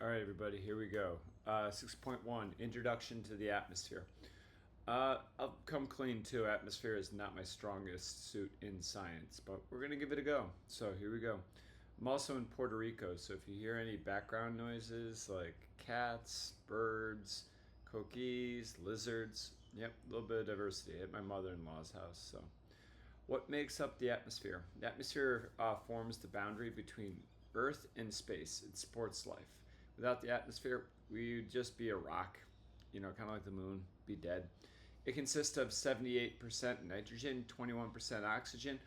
All right, everybody, here we go. 6.1 Introduction to the Atmosphere. I'll come clean too. Atmosphere is not my strongest suit in science, but we're going to give it a go. So here we go. I'm also in Puerto Rico, so if you hear any background noises like cats, birds, coquis, lizards, yep, a little bit of diversity at my mother in law's house. So, what makes up the atmosphere? The atmosphere forms the boundary between Earth and space. It supports life. Without the atmosphere, we'd just be a rock, kind of like the moon, be dead. It consists of 78% nitrogen, 21% oxygen,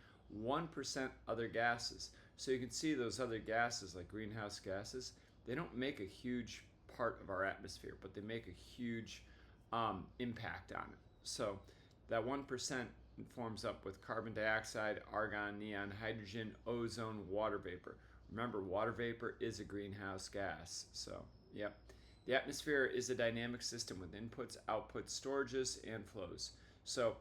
1% other gases. So you can see those other gases, like greenhouse gases, they don't make a huge part of our atmosphere, but they make a huge impact on it. So that 1% forms up with carbon dioxide, argon, neon, hydrogen, ozone, water vapor. Remember, water vapor is a greenhouse gas. So, yep. The atmosphere is a dynamic system with inputs, outputs, storages, and flows. So,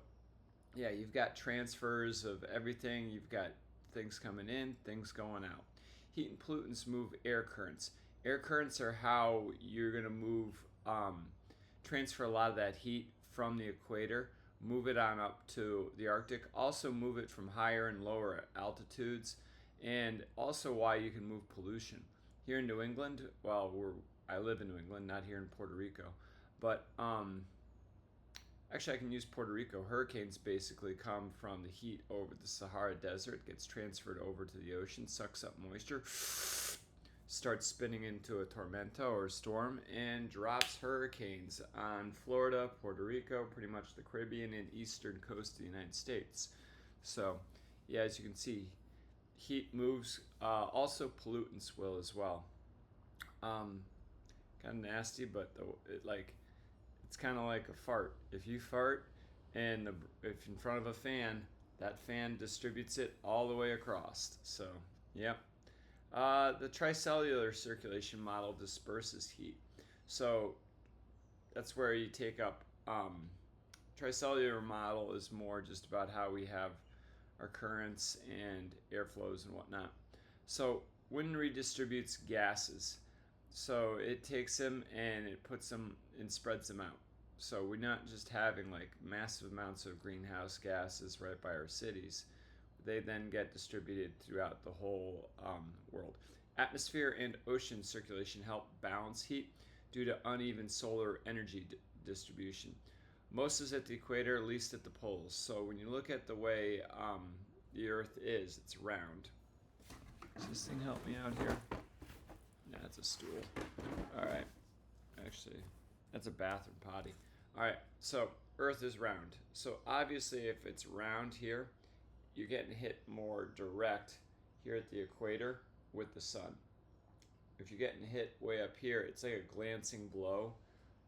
yeah, you've got transfers of everything. You've got things coming in, things going out. Heat and pollutants move air currents. Air currents are how you're going to transfer a lot of that heat from the equator, move it on up to the Arctic, also move it from higher and lower altitudes, and also why you can move pollution. Here in New England, I live in New England, not here in Puerto Rico, but actually I can use Puerto Rico. Hurricanes basically come from the heat over the Sahara Desert, gets transferred over to the ocean, sucks up moisture, starts spinning into a tormenta or storm, and drops hurricanes on Florida, Puerto Rico, pretty much the Caribbean and eastern coast of the United States. So, yeah, as you can see, heat moves. Also, pollutants will as well. Kind of nasty, but it's kind of like a fart. If you fart, and if in front of a fan, that fan distributes it all the way across. So, yep. The tricellular circulation model disperses heat. So that's where you take up. Tricellular model is more just about how we have our currents and airflows and whatnot. So wind redistributes gases. So it takes them and it puts them and spreads them out. So we're not just having like massive amounts of greenhouse gases right by our cities. They then get distributed throughout the whole world. Atmosphere and ocean circulation help balance heat due to uneven solar energy distribution. Most is at the equator, least at the poles. So when you look at the way the Earth is, it's round. Does this thing help me out here? Nah, it's a stool. All right. Actually, that's a bathroom potty. All right. So Earth is round. So obviously, if it's round here, you're getting hit more direct here at the equator with the sun. If you're getting hit way up here, it's like a glancing blow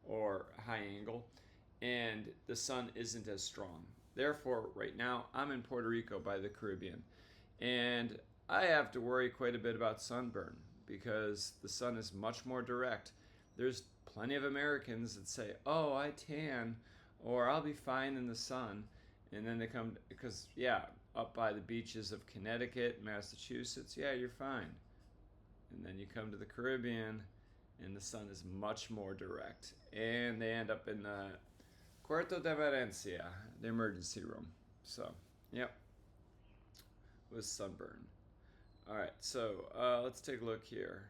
or high angle, and the sun isn't as strong. Therefore, right now, I'm in Puerto Rico by the Caribbean, and I have to worry quite a bit about sunburn because the sun is much more direct. There's plenty of Americans that say, oh, I tan, or I'll be fine in the sun. And then they come, because, yeah, up by the beaches of Connecticut, Massachusetts, yeah, you're fine. And then you come to the Caribbean, and the sun is much more direct. And they end up in the Cuarto de Emergencia, the emergency room. So, yep, with sunburn. All right, so let's take a look here.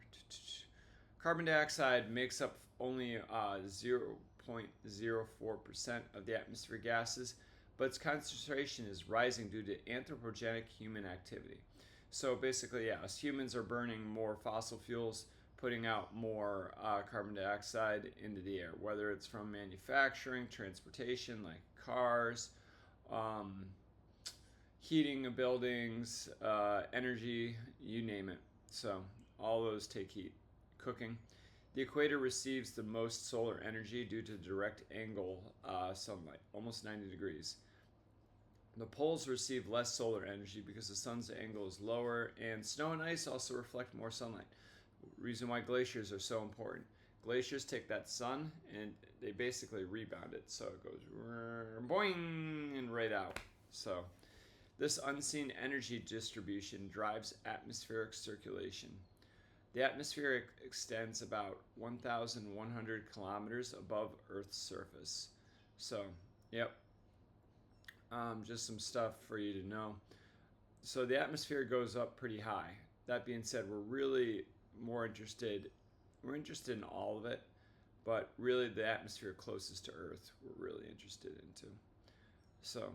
Carbon dioxide makes up only 0.04% of the atmospheric gases, but its concentration is rising due to anthropogenic human activity. So basically, yeah, us humans are burning more fossil fuels, putting out more carbon dioxide into the air, whether it's from manufacturing, transportation, like cars, heating of buildings, energy, you name it. So all those take heat. Cooking. The equator receives the most solar energy due to direct angle sunlight, almost 90 degrees. The poles receive less solar energy because the sun's angle is lower, and snow and ice also reflect more sunlight. Reason why glaciers are so important. Glaciers take that sun and they basically rebound it, so it goes boing and right out. So this unseen energy distribution drives atmospheric circulation. The atmosphere extends about 1,100 kilometers above Earth's surface. So, yep, just some stuff for you to know. So the atmosphere goes up pretty high. That being said, more interested. We're interested in all of it, but really the atmosphere closest to Earth we're really interested into. So,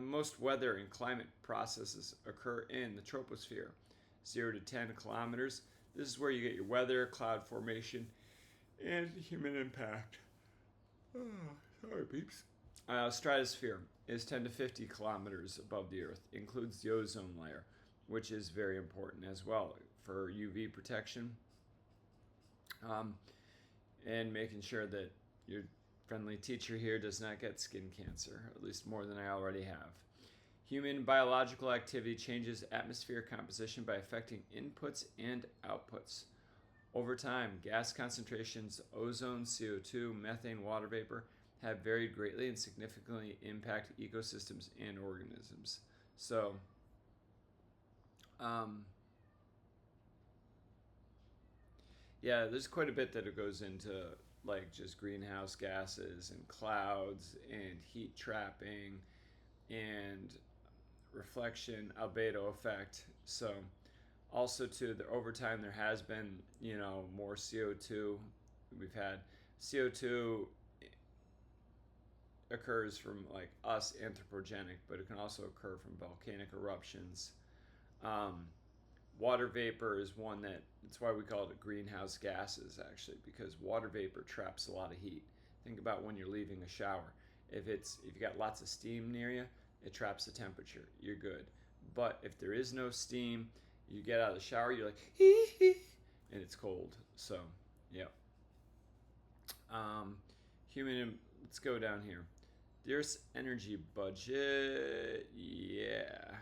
most weather and climate processes occur in the troposphere, 0 to 10 kilometers. This is where you get your weather, cloud formation, and human impact. Oh, sorry, peeps. Stratosphere is 10 to 50 kilometers above the Earth, includes the ozone layer, which is very important as well for UV protection, and making sure that your friendly teacher here does not get skin cancer, at least more than I already have. Human biological activity changes atmosphere composition by affecting inputs and outputs. Over time, gas concentrations, ozone, CO2, methane, water vapor have varied greatly and significantly impact ecosystems and organisms. So, yeah, there's quite a bit that it goes into, like just greenhouse gases and clouds and heat trapping and reflection albedo effect. So also too, over time there has been more CO2. We've had CO2 occurs from like us anthropogenic, but it can also occur from volcanic eruptions. Water vapor is one that's why we call it greenhouse gases, actually, because water vapor traps a lot of heat. Think about when you're leaving a shower. If you got lots of steam near you, it traps the temperature. You're good. But if there is no steam, you get out of the shower, you're like, hee hee, and it's cold. So, yeah. Let's go down here. The Earth's energy budget, yeah.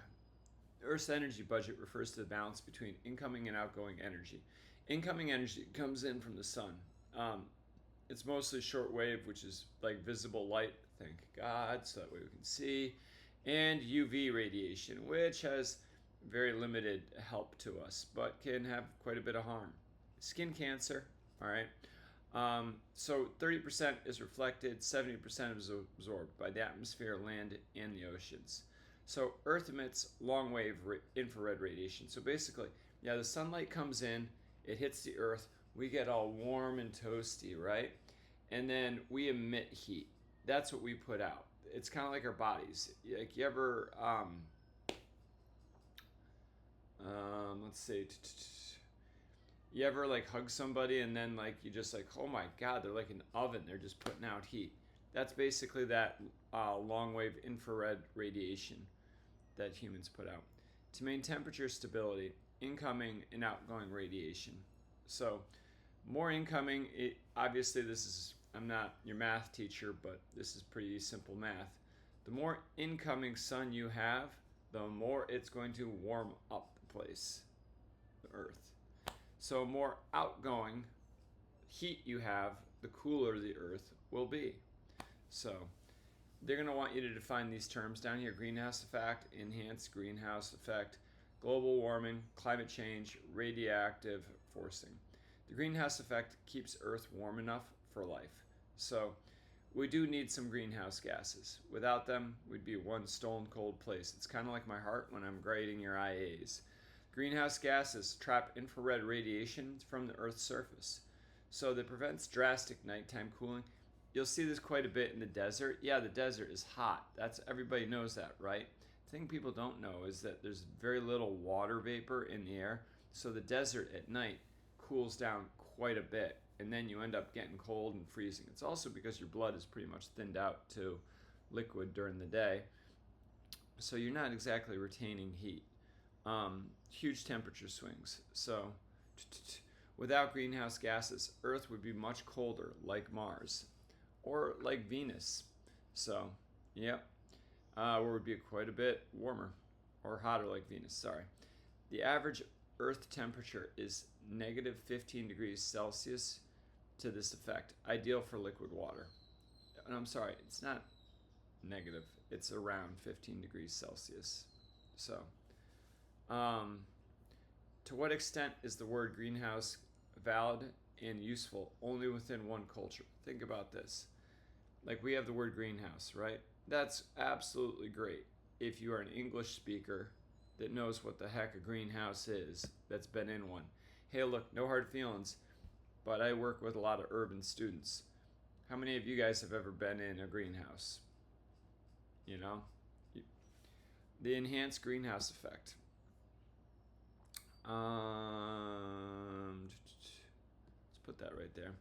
Earth's energy budget refers to the balance between incoming and outgoing energy. Incoming energy comes in from the sun. It's mostly shortwave, which is like visible light, thank God, so that way we can see, and UV radiation, which has very limited help to us, but can have quite a bit of harm. Skin cancer, all right. So 30% is reflected, 70% is absorbed by the atmosphere, land, and the oceans. So Earth emits long-wave infrared radiation. So basically, the sunlight comes in, it hits the Earth, we get all warm and toasty, right? And then we emit heat. That's what we put out. It's kind of like our bodies. Like you ever, let's see, you ever like hug somebody and then like you just like, oh my God, they're like an oven. They're just putting out heat. That's basically that long-wave infrared radiation that humans put out to maintain temperature stability, incoming and outgoing radiation. So more incoming, obviously I'm not your math teacher, but this is pretty simple math. The more incoming sun you have, the more it's going to warm up the place, the Earth. So more outgoing heat you have, the cooler the Earth will be. So they're going to want you to define these terms down here: greenhouse effect, enhanced greenhouse effect, global warming, climate change, radioactive forcing. The greenhouse effect keeps Earth warm enough for life. So we do need some greenhouse gases. Without them, we'd be one stone cold place. It's kind of like my heart when I'm grading your IAs. Greenhouse gases trap infrared radiation from the Earth's surface, so that prevents drastic nighttime cooling. You'll see this quite a bit in the desert. Yeah, the desert is hot. Everybody knows that, right? The thing people don't know is that there's very little water vapor in the air, so the desert at night cools down quite a bit, and then you end up getting cold and freezing. It's also because your blood is pretty much thinned out to liquid during the day, so you're not exactly retaining heat. Huge temperature swings. So without greenhouse gases, Earth would be much colder, like Mars, or like Venus. So, yep, or would be quite a bit warmer, or hotter like Venus, sorry. The average Earth temperature is negative 15 degrees Celsius to this effect, ideal for liquid water. And I'm sorry, it's not negative, it's around 15 degrees Celsius. So, to To what extent is the word greenhouse valid and useful only within one culture? Think about this. Like we have the word greenhouse, right? That's absolutely great if you are an English speaker that knows what the heck a greenhouse is, that's been in one. Hey, look, no hard feelings, but I work with a lot of urban students. How many of you guys have ever been in a greenhouse? You know? The enhanced greenhouse effect. Let's put that right there.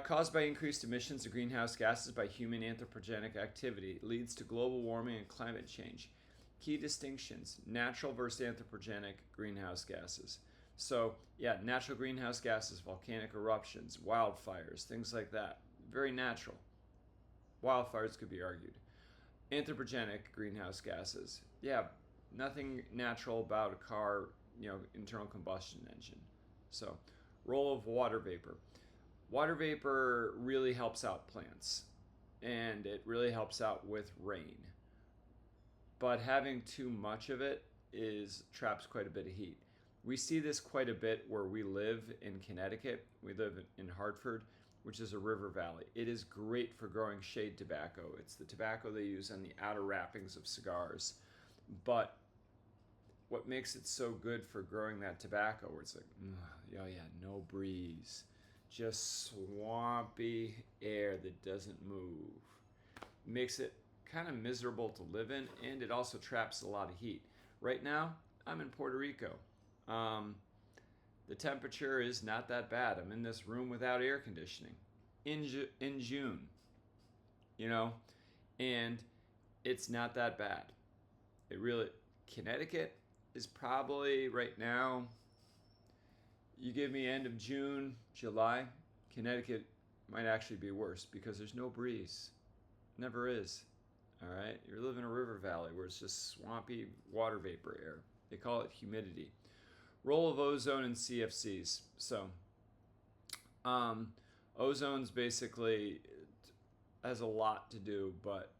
Caused by increased emissions of greenhouse gases by human anthropogenic activity, leads to global warming and climate change. Key distinctions: natural versus anthropogenic greenhouse gases. So, yeah, natural greenhouse gases, volcanic eruptions, wildfires, things like that. Very natural. Wildfires could be argued. Anthropogenic greenhouse gases. Yeah, nothing natural about a car, internal combustion engine. So, role of water vapor. Water vapor really helps out plants, and it really helps out with rain. But having too much of it traps quite a bit of heat. We see this quite a bit where we live in Connecticut. We live in Hartford, which is a river valley. It is great for growing shade tobacco. It's the tobacco they use on the outer wrappings of cigars. But what makes it so good for growing that tobacco, where it's like, oh yeah, no breeze, just swampy air that doesn't move, makes it kind of miserable to live in, and it also traps a lot of heat. Right now, I'm in Puerto Rico. The temperature is not that bad. I'm in this room without air conditioning in June, and it's not that bad. Connecticut is probably right now, you give me end of June, July, Connecticut might actually be worse because there's no breeze. Never is. All right? You're living in a river valley where it's just swampy water vapor air. They call it humidity. Role of ozone in CFCs. So, ozone's basically has a lot to do, but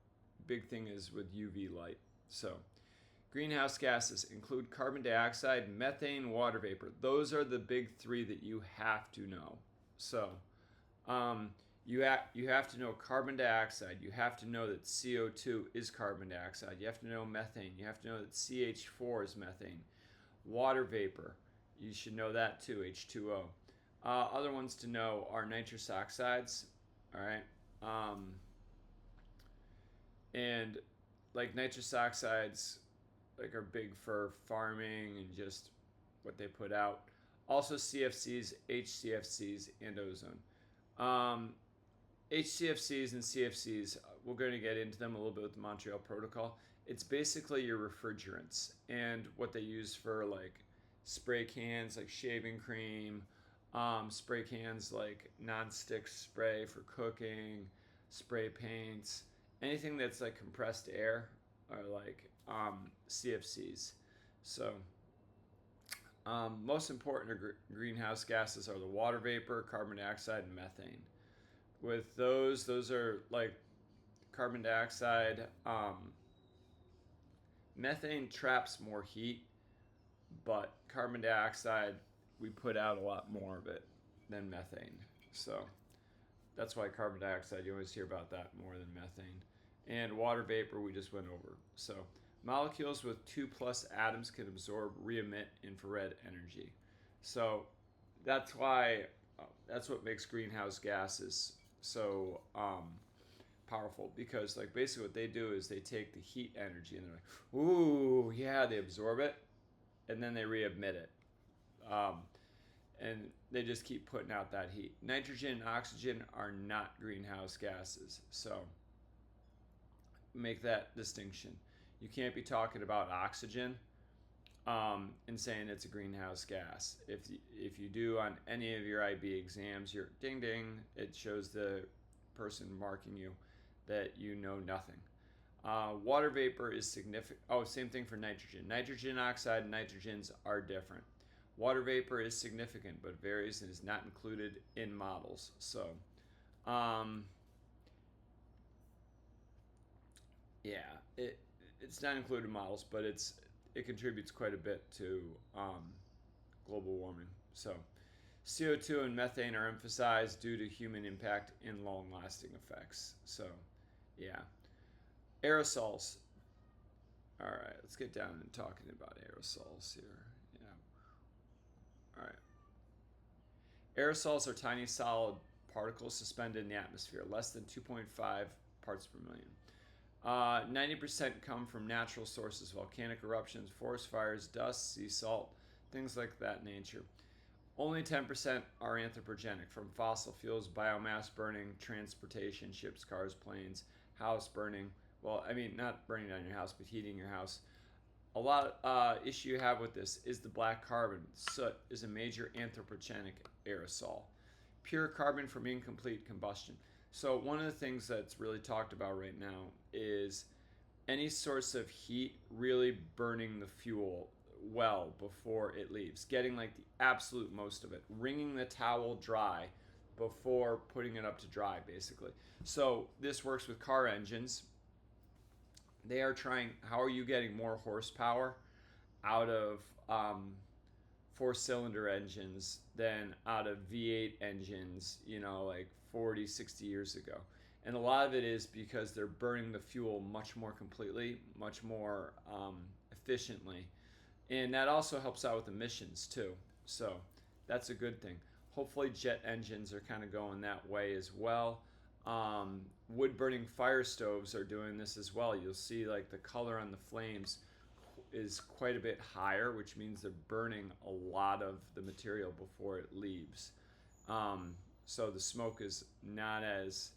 big thing is with UV light. So, greenhouse gases include carbon dioxide, methane, water vapor. Those are the big three that you have to know. So, you have to know carbon dioxide. You have to know that CO2 is carbon dioxide. You have to know methane. You have to know that CH4 is methane. Water vapor, you should know that too, H2O. Other ones to know are nitrous oxides, all right? And like nitrous oxides, like are big for farming and just what they put out. Also CFCs, HCFCs, and ozone. HCFCs and CFCs, we're going to get into them a little bit with the Montreal Protocol. It's basically your refrigerants and what they use for like spray cans like shaving cream, spray cans like non-stick spray for cooking, spray paints, anything that's like compressed air are like CFCs. So most important greenhouse gases are the water vapor, carbon dioxide, and methane. With those are like carbon dioxide. Methane traps more heat, but carbon dioxide, we put out a lot more of it than methane. So that's why carbon dioxide, you always hear about that more than methane. And water vapor, we just went over. So molecules with 2+ atoms can absorb, re-emit infrared energy. So that's why, that's what makes greenhouse gases so powerful, because like basically what they do is they take the heat energy and they're like, ooh, yeah, they absorb it and then they re-emit it. And they just keep putting out that heat. Nitrogen and oxygen are not greenhouse gases. So make that distinction. You can't be talking about oxygen and saying it's a greenhouse gas. If you do on any of your IB exams, you're ding ding, it shows the person marking you that you know nothing. Water vapor is significant. Oh, same thing for nitrogen. Nitrogen oxide and nitrogens are different. Water vapor is significant, but varies and is not included in models. So, yeah, it's not included in models, but it contributes quite a bit to global warming. So CO2 and methane are emphasized due to human impact and long-lasting effects. So, yeah. Aerosols. All right, let's get down and talking about aerosols here. Yeah. All right. Aerosols are tiny solid particles suspended in the atmosphere, less than 2.5 parts per million. 90% come from natural sources, volcanic eruptions, forest fires, dust, sea salt, things like that nature. Only 10% are anthropogenic from fossil fuels, biomass burning, transportation, ships, cars, planes, house burning. Well, I mean, not burning down your house, but heating your house. A lot issue you have with this is the black carbon. Soot is a major anthropogenic aerosol. Pure carbon from incomplete combustion. So one of the things that's really talked about right now is any source of heat really burning the fuel well before it leaves, getting like the absolute most of it, wringing the towel dry before putting it up to dry, basically. So this works with car engines. They are trying, how are you getting more horsepower out of four-cylinder engines than out of V8 engines, like 40, 60 years ago? And a lot of it is because they're burning the fuel much more completely, much more efficiently. And that also helps out with emissions too. So that's a good thing. Hopefully jet engines are kind of going that way as well. Wood-burning fire stoves are doing this as well. You'll see like the color on the flames is quite a bit higher, which means they're burning a lot of the material before it leaves. So the smoke is not as...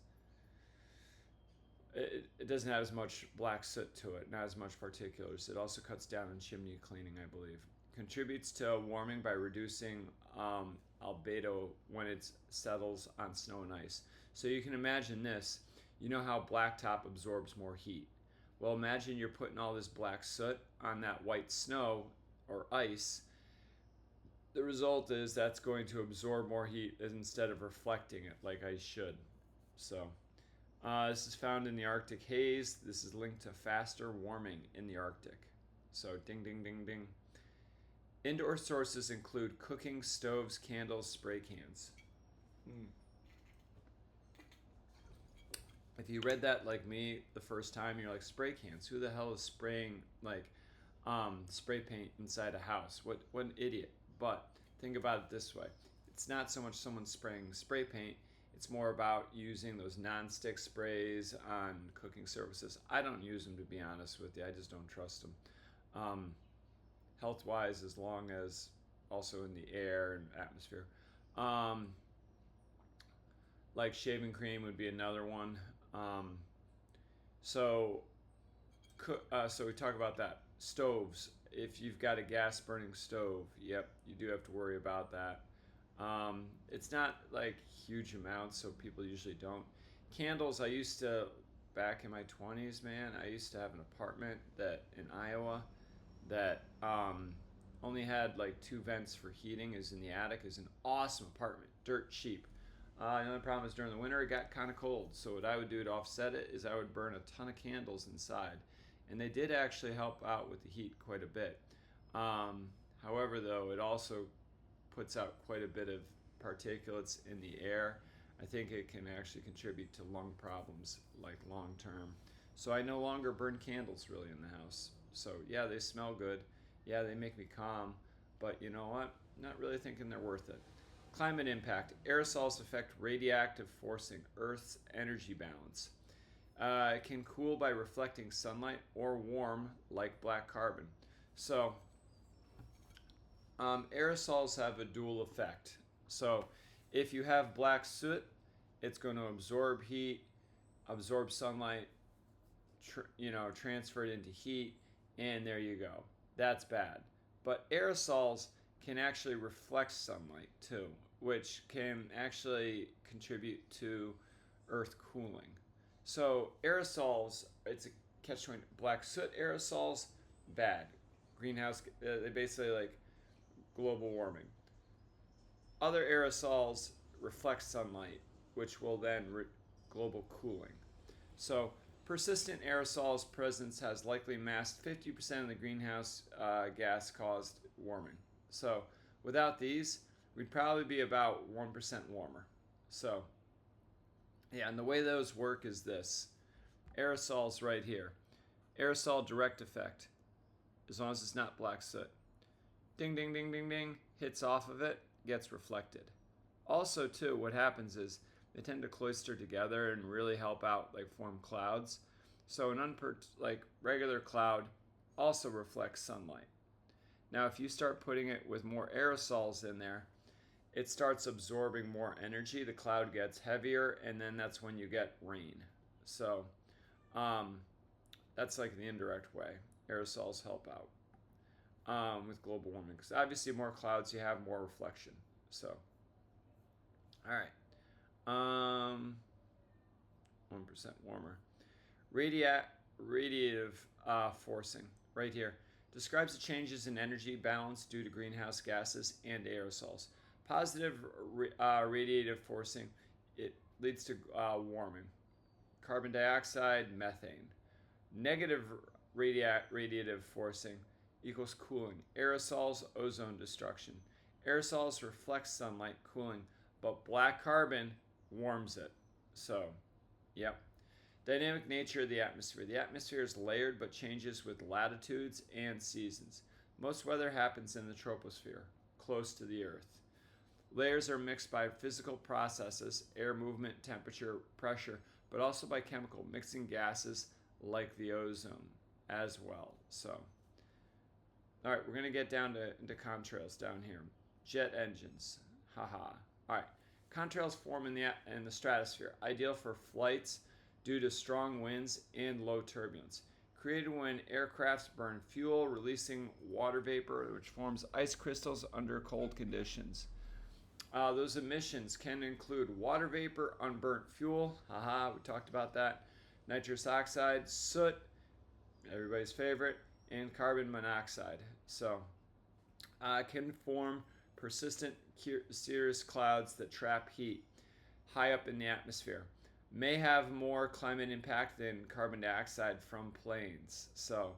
It doesn't have as much black soot to it, not as much particulars. It also cuts down on chimney cleaning, I believe. Contributes to warming by reducing albedo when it settles on snow and ice. So you can imagine this. You know how blacktop absorbs more heat. Well, imagine you're putting all this black soot on that white snow or ice. The result is that's going to absorb more heat instead of reflecting it like ice should. So this is found in the Arctic haze. This is linked to faster warming in the Arctic. So ding, ding, ding, ding. Indoor sources include cooking, stoves, candles, spray cans. If you read that like me the first time, you're like, spray cans? Who the hell is spraying like spray paint inside a house? What an idiot. But think about it this way. It's not so much someone spraying spray paint. It's more about using those non-stick sprays on cooking surfaces. I don't use them, to be honest with you. I just don't trust them. Health-wise, as long as also in the air and atmosphere. Like shaving cream would be another one. So we talk about that. Stoves. If you've got a gas-burning stove, yep, you do have to worry about that. It's not like huge amounts, so people usually don't. Candles, I used to, back in my 20s, man, I used to have an apartment in Iowa that only had like 2 vents for heating. Is in the attic. Is an awesome apartment, dirt cheap. The only problem is during the winter it got kind of cold. So what I would do to offset it is I would burn a ton of candles inside, and they did actually help out with the heat quite a bit. However, though, it also puts out quite a bit of particulates in the air. I think it can actually contribute to lung problems, like long term. So I no longer burn candles really in the house. So yeah, they smell good. Yeah, they make me calm. But you know what? Not really thinking they're worth it. Climate impact. Aerosols affect radioactive forcing, Earth's energy balance. It can cool by reflecting sunlight or warm like black carbon. So aerosols have a dual effect. So if you have black soot, it's going to absorb heat, absorb sunlight, transfer it into heat, and there you go. That's bad. But aerosols can actually reflect sunlight too, which can actually contribute to Earth cooling. So aerosols, it's a catch-22. Black soot aerosols, bad. Greenhouse, they basically like global warming. Other aerosols reflect sunlight, which will then global cooling. So persistent aerosols presence has likely masked 50% of the greenhouse gas caused warming. So Without these, we'd probably be about 1% warmer. So, yeah, and the way those work is this. Aerosols right here. Aerosol direct effect, as long as it's not black soot. Ding, ding, ding, ding, ding, hits off of it, gets reflected. Also, too, what happens is they tend to cloister together and really help out, like form clouds. So an regular cloud also reflects sunlight. Now, if you start putting it with more aerosols in there, it starts absorbing more energy. The cloud gets heavier, and then that's when you get rain. So that's like the indirect way aerosols help out with global warming. Because obviously, more clouds you have, more reflection. So, all right. 1% warmer. Radiative forcing, right here, describes the changes in energy balance due to greenhouse gases and aerosols. Positive radiative forcing, it leads to warming. Carbon dioxide, methane. Negative radiative forcing equals cooling. Aerosols, ozone destruction. Aerosols reflect sunlight, cooling, but black carbon warms it. So, yep. Dynamic nature of the atmosphere. The atmosphere is layered but changes with latitudes and seasons. Most weather happens in the troposphere, close to the Earth. Layers are mixed by physical processes, air movement, temperature, pressure, but also by chemical mixing gases like the ozone as well. So, all right, we're going to get down into contrails down here. Jet engines. Haha. All right. Contrails form in the stratosphere, ideal for flights due to strong winds and low turbulence. Created when aircrafts burn fuel, releasing water vapor, which forms ice crystals under cold conditions. Those emissions can include water vapor, unburnt fuel, haha, we talked about that, nitrous oxide, soot, everybody's favorite, and carbon monoxide. So, can form persistent cirrus clouds that trap heat high up in the atmosphere. May have more climate impact than carbon dioxide from planes. So,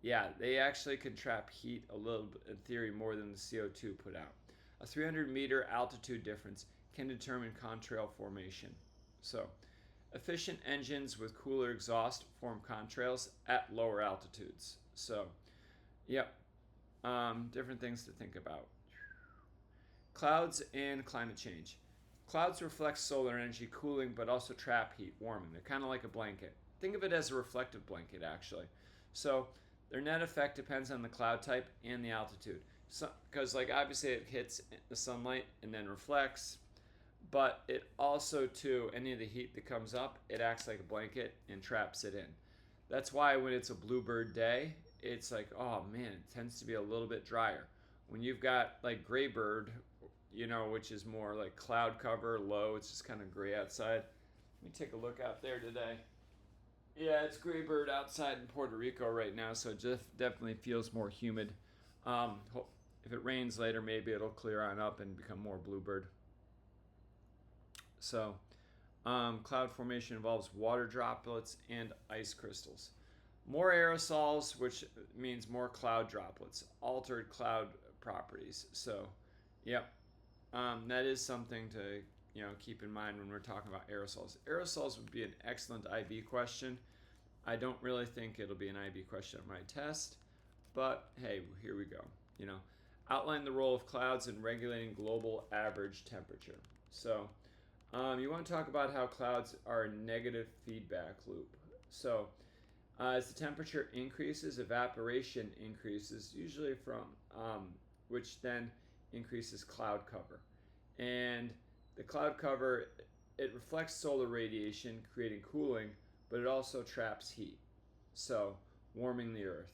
yeah, they actually can trap heat a little bit, in theory, more than the CO2 put out. A 300-meter altitude difference can determine contrail formation. So, efficient engines with cooler exhaust form contrails at lower altitudes. So, yep, different things to think about. Clouds and climate change. Clouds reflect solar energy, cooling, but also trap heat, warming. They're kind of like a blanket. Think of it as a reflective blanket, actually. So their net effect depends on the cloud type and the altitude. Because, obviously it hits the sunlight and then reflects, but it also, too, any of the heat that comes up, it acts like a blanket and traps it in. That's why when it's a bluebird day, it's like, oh man, it tends to be a little bit drier. When you've got graybird, which is more like cloud cover, low, it's just kind of gray outside. Let me take a look out there today. Yeah, it's graybird outside in Puerto Rico right now, so it just definitely feels more humid. If it rains later, maybe it'll clear on up and become more bluebird. So, cloud formation involves water droplets and ice crystals. More aerosols, which means more cloud droplets, altered cloud properties. So, yep. That is something to keep in mind when we're talking about aerosols. Aerosols would be an excellent IB question. I don't really think it'll be an IB question on my test, but hey, here we go. Outline the role of clouds in regulating global average temperature. So, you want to talk about how clouds are a negative feedback loop. So, as the temperature increases, evaporation increases, usually from which then increases cloud cover. And the cloud cover, it reflects solar radiation, creating cooling, but it also traps heat, so warming the Earth.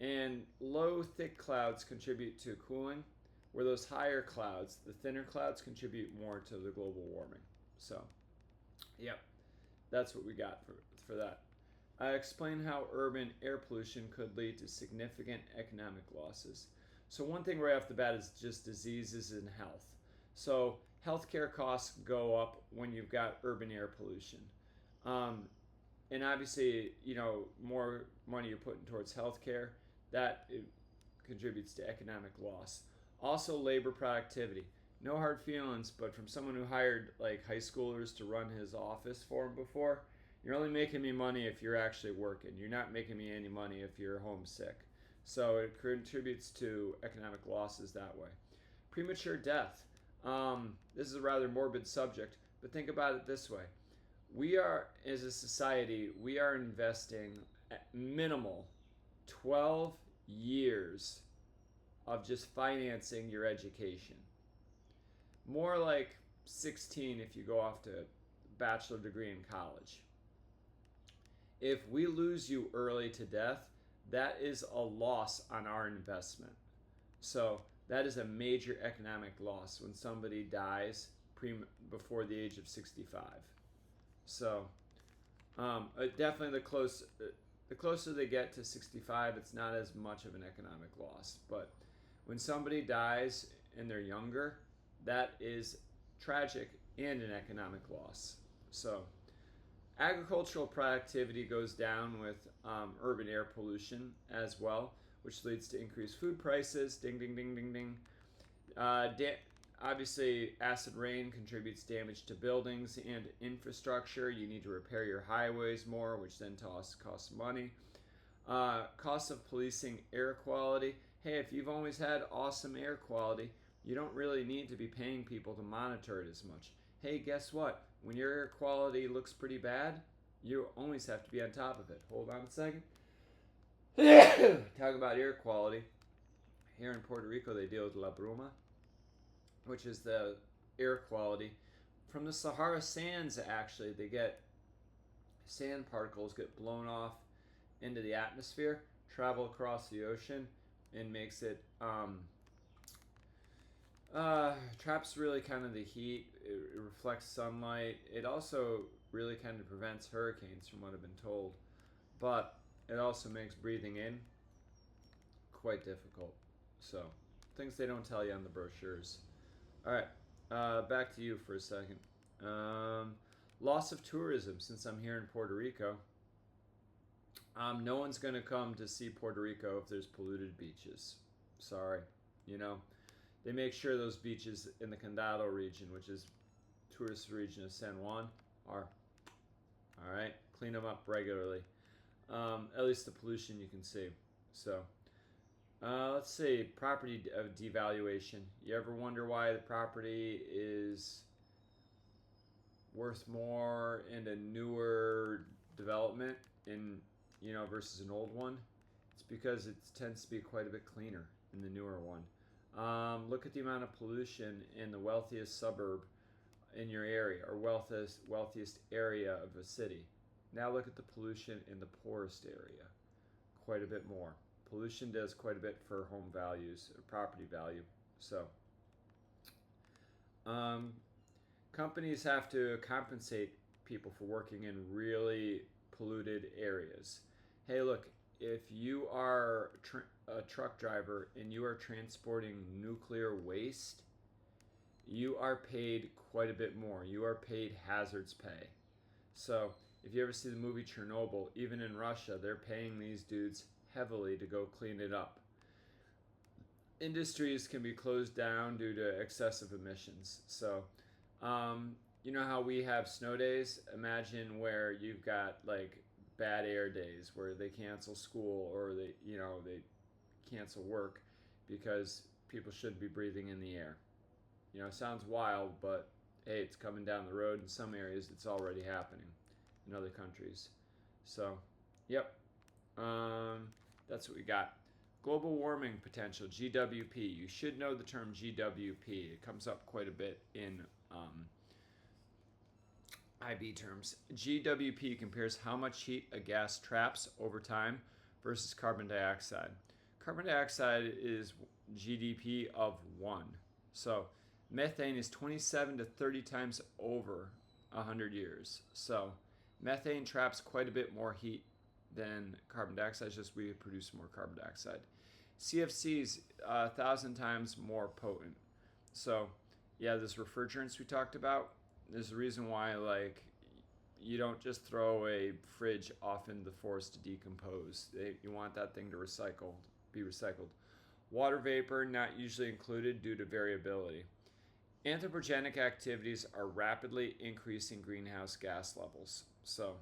And low, thick clouds contribute to cooling, where those higher clouds, the thinner clouds, contribute more to the global warming. So, yep, that's what we got for that. I explained how urban air pollution could lead to significant economic losses. So one thing right off the bat is just diseases and health. So healthcare costs go up when you've got urban air pollution. And obviously, more money you're putting towards healthcare, that contributes to economic loss. Also, labor productivity. No hard feelings, but from someone who hired like high schoolers to run his office for him before, you're only making me money if you're actually working. You're not making me any money if you're homesick. So it contributes to economic losses that way. Premature death. This is a rather morbid subject, but think about it this way. We are, as a society, we are investing at minimal 12 years of just financing your education. More like 16 if you go off to a bachelor degree in college. If we lose you early to death, that is a loss on our investment. So that is a major economic loss when somebody dies before the age of 65. So definitely the closer they get to 65, it's not as much of an economic loss. But when somebody dies and they're younger, that is tragic and an economic loss. So agricultural productivity goes down with urban air pollution as well, which leads to increased food prices. Ding, ding, ding, ding, ding. Obviously, acid rain contributes damage to buildings and infrastructure. You need to repair your highways more, which then costs money. Cost of policing air quality. Hey, if you've always had awesome air quality, you don't really need to be paying people to monitor it as much. Hey, guess what? When your air quality looks pretty bad, you always have to be on top of it. Hold on a second. Talk about air quality. Here in Puerto Rico, they deal with La Bruma, which is the air quality. From the Sahara sands, actually, they get sand particles get blown off into the atmosphere, travel across the ocean, and makes it traps really kind of the heat. It reflects sunlight. It also really kind of prevents hurricanes, from what I've been told. But it also makes breathing in quite difficult. So, things they don't tell you on the brochures. All right, back to you for a second. Loss of tourism, since I'm here in Puerto Rico. No one's going to come to see Puerto Rico if there's polluted beaches. Sorry. They make sure those beaches in the Condado region, which is tourist region of San Juan, are all right. Clean them up regularly. At least the pollution you can see. So, let's see. Property devaluation. You ever wonder why the property is worth more in a newer development versus an old one? It's because it tends to be quite a bit cleaner in the newer one. Look at the amount of pollution in the wealthiest suburb in your area, or wealthiest area of a city. Now look at the pollution in the poorest area. Quite a bit more. Pollution does quite a bit for home values or property value. So, companies have to compensate people for working in really polluted areas. Hey, look, if you are a truck driver and you are transporting nuclear waste, you are paid quite a bit more. You are paid hazards pay. So, if you ever see the movie Chernobyl, even in Russia, they're paying these dudes heavily to go clean it up. Industries can be closed down due to excessive emissions. So, you know how we have snow days? Imagine where you've got like bad air days where they cancel school or they cancel work because people should be breathing in the air. It sounds wild, but hey, it's coming down the road. In some areas, it's already happening in other countries. So, yep. That's what we got. Global warming potential, GWP. You should know the term GWP. It comes up quite a bit in IB terms. GWP compares how much heat a gas traps over time versus carbon dioxide. Carbon dioxide is GDP of 1. So methane is 27 to 30 times over 100 years. So methane traps quite a bit more heat than carbon dioxide, it's just we produce more carbon dioxide. CFC is 1,000 times more potent. So yeah, this refrigerants we talked about, there's a reason why you don't just throw a fridge off in the forest to decompose. You want that thing to be recycled. Water vapor not usually included due to variability. Anthropogenic activities are rapidly increasing greenhouse gas levels. So,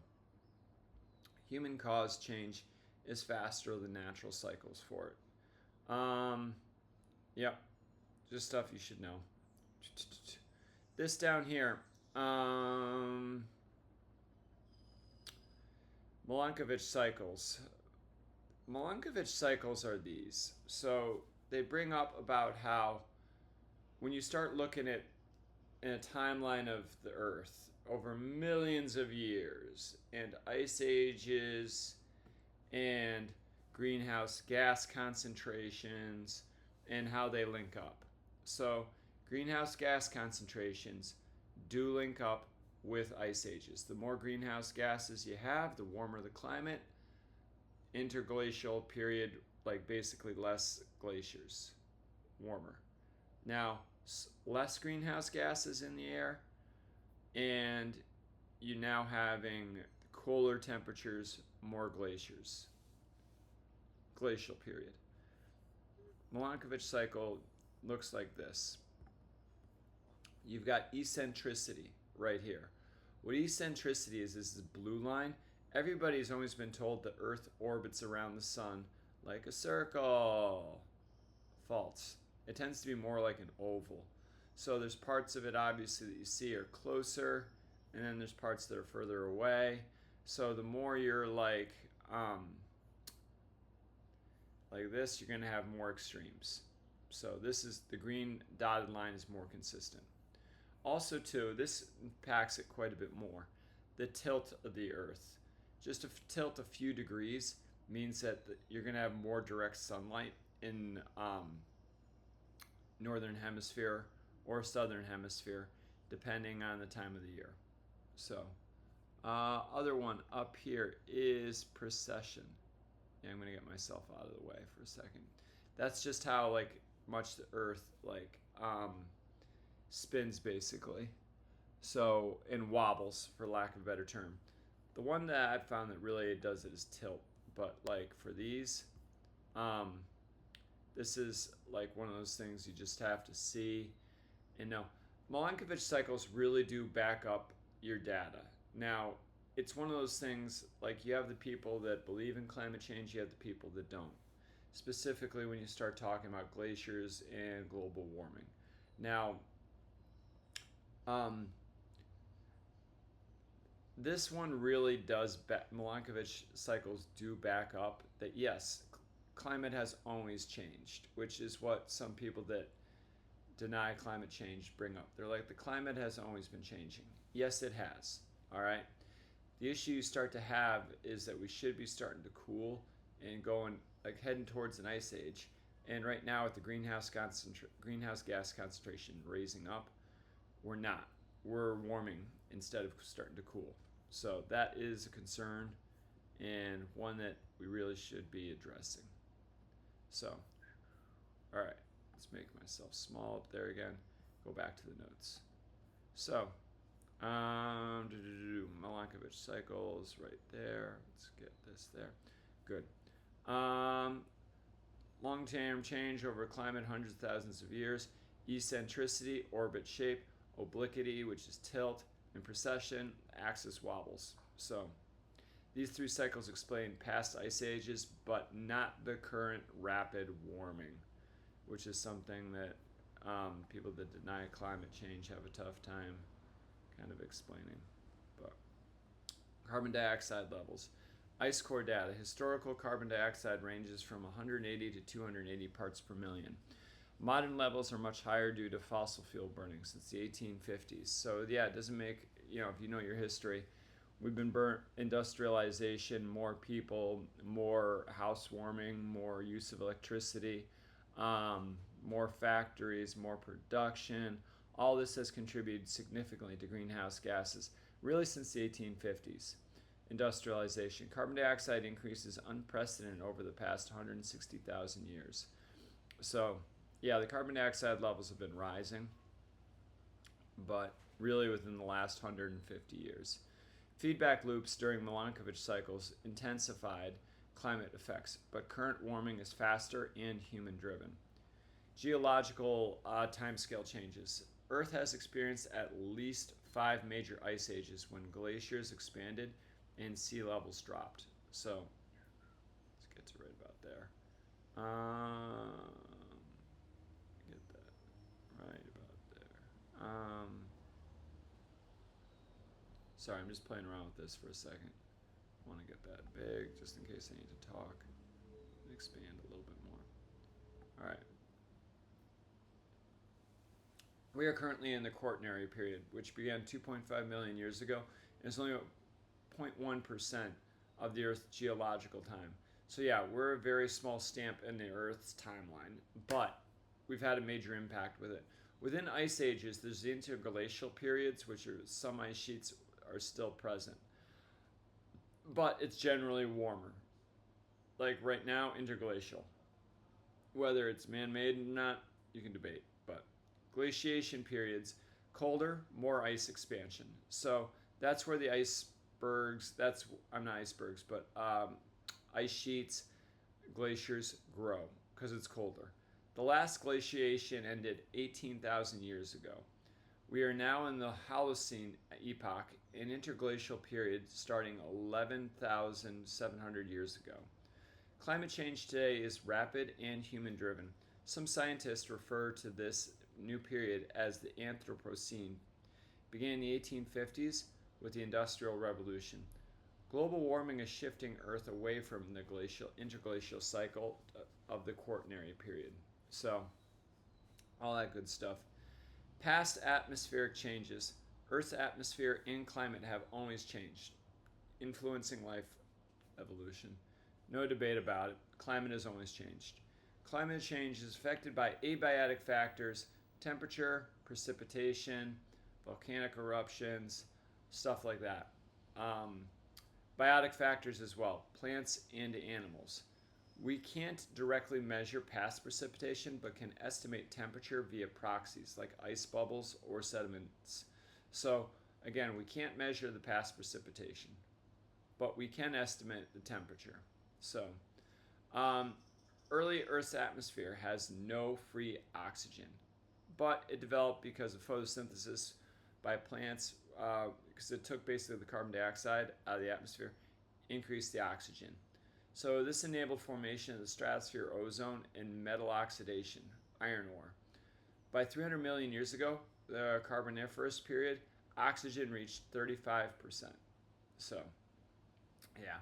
human caused change is faster than natural cycles for it. Yep, just stuff you should know. This down here, Milankovitch cycles. Milankovitch cycles are these. So they bring up about how when you start looking at in a timeline of the Earth over millions of years and ice ages and greenhouse gas concentrations and how they link up. So greenhouse gas concentrations do link up with ice ages. The more greenhouse gases you have, the warmer the climate. Interglacial period, like basically less glaciers, warmer. Now, less greenhouse gases in the air, and you now having cooler temperatures, more glaciers. Glacial period. Milankovitch cycle looks like this. You've got eccentricity right here. What eccentricity is this blue line. Everybody's always been told the Earth orbits around the sun like a circle. False. It tends to be more like an oval. So there's parts of it obviously that you see are closer, and then there's parts that are further away. So the more you're like this, you're going to have more extremes. So this is the green dotted line is more consistent. Also too, this impacts it quite a bit more. The tilt of the Earth. Just to tilt a few degrees means that you're going to have more direct sunlight in northern hemisphere or southern hemisphere, depending on the time of the year. So, other one up here is precession. Yeah, I'm going to get myself out of the way for a second. That's just how much the Earth spins basically. So, and wobbles, for lack of a better term. The one that I've found that really does it is tilt. But for these, this is one of those things you just have to see and know. Milankovitch cycles really do back up your data. Now, it's one of those things you have the people that believe in climate change, you have the people that don't. Specifically when you start talking about glaciers and global warming. Now, this one really does, Milankovitch cycles do back up that yes, climate has always changed, which is what some people that deny climate change bring up. They're like, the climate has always been changing. Yes, it has. All right. The issue you start to have is that we should be starting to cool and going heading towards an ice age. And right now with the greenhouse gas concentration raising up, we're not. We're warming instead of starting to cool. So that is a concern and one that we really should be addressing. So, all right, let's make myself small up there again. Go back to the notes. So, Milankovitch cycles right there. Let's get this there. Good. Long-term change over climate, hundreds of thousands of years. Eccentricity, orbit shape. Obliquity, which is tilt. And precession, axis wobbles. So, these three cycles explain past ice ages, but not the current rapid warming, which is something that people that deny climate change have a tough time kind of explaining. But carbon dioxide levels. Ice core data. Historical carbon dioxide ranges from 180 to 280 parts per million. Modern levels are much higher due to fossil fuel burning since the 1850s. So yeah, it doesn't make, if you know your history, we've been burnt, industrialization, more people, more housewarming, more use of electricity, more factories, more production. All this has contributed significantly to greenhouse gases, really since the 1850s. Industrialization. Carbon dioxide increases unprecedented over the past 160,000 years. So, yeah, the carbon dioxide levels have been rising, but really within the last 150 years. Feedback loops during Milankovitch cycles intensified. climate effects, but current warming is faster and human-driven. Geological timescale changes. Earth has experienced at least 5 major ice ages when glaciers expanded and sea levels dropped. So, let's get to right about there. Get that right about there. Sorry, I'm just playing around with this for a second. I want to get that big just in case I need to talk and expand a little bit more. All right. We are currently in the Quaternary period, which began 2.5 million years ago and is only 0.1% of the Earth's geological time. So yeah, we're a very small stamp in the Earth's timeline, but we've had a major impact with it. Within ice ages, there's the interglacial periods, which are some ice sheets are still present, but it's generally warmer. Like right now, interglacial. Whether it's man-made or not, you can debate, but glaciation periods, colder, more ice expansion. So that's where the icebergs, ice sheets, glaciers grow because it's colder. The last glaciation ended 18,000 years ago. We are now in the Holocene epoch, an interglacial period starting 11,700 years ago. Climate change today is rapid and human-driven. Some scientists refer to this new period as the Anthropocene, began in the 1850s with the Industrial Revolution. Global warming is shifting Earth away from the interglacial cycle of the Quaternary period. So, all that good stuff. Past atmospheric changes. Earth's atmosphere and climate have always changed, influencing life evolution. No debate about it. Climate has always changed. Climate change is affected by abiotic factors, temperature, precipitation, volcanic eruptions, stuff like that. Biotic factors as well, plants and animals. We can't directly measure past precipitation, but can estimate temperature via proxies like ice bubbles or sediments. So, again, we can't measure the past precipitation, but we can estimate the temperature. So, early Earth's atmosphere has no free oxygen, but it developed because of photosynthesis by plants, because it took basically the carbon dioxide out of the atmosphere, increased the oxygen. So this enabled formation of the stratosphere ozone and metal oxidation, iron ore. By 300 million years ago, the Carboniferous period, oxygen reached 35%. So, yeah,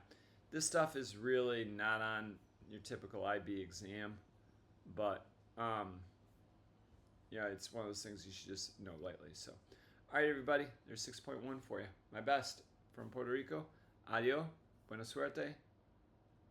this stuff is really not on your typical IB exam, but yeah, it's one of those things you should just know lightly. So, all right, everybody, there's 6.1 for you. My best from Puerto Rico. Adios, buena suerte.